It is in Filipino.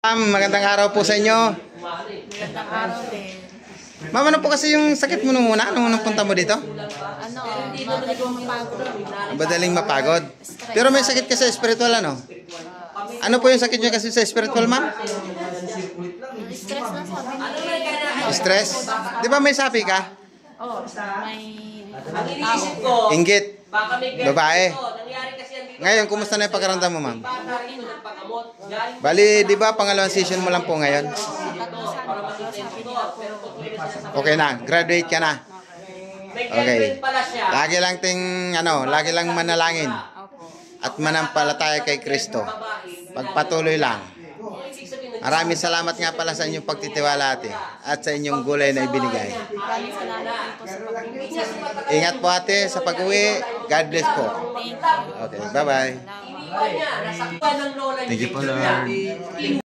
Magandang araw po sa inyo. Magandang araw din. Ma'am, ano po kasi yung sakit mo nung una? Nung punta mo dito? Madaling mapagod. Madaling mapagod. Pero may sakit ka sa spiritual, ano? Ano po yung sakit niya kasi sa spiritual, ma'am? Stress na sabi niya. Stress? Di ba may sapi ka? Oh, may Ang iniisip ko, Inggit. baka may Babae. nangyari kasi yan dito. Ngayon, kumusta na yung pagkaramdam mo, ma'am? Bata rito nagpagamot. Galing Bali, di ba pangalawang session mo lang po ngayon? tatlo sabi nila po. Okay na, graduate ka na. may Okay. girlfriend pala siya. Lagi lang manalangin Opo. at manampalataya kay Kristo. Pagpatuloy lang. Ibig sabihin, Maraming salamat nga pala sa inyong pagtitiwala ate at sa inyong gulay na ibinigay. Maraming salamat din po sa pagbibigay. Ingat po ate sa pag-uwi. God bless po. Thank you. Okay, bye-bye. iniwan niya, nasaktan ng lola niya. Thank you po, Lord.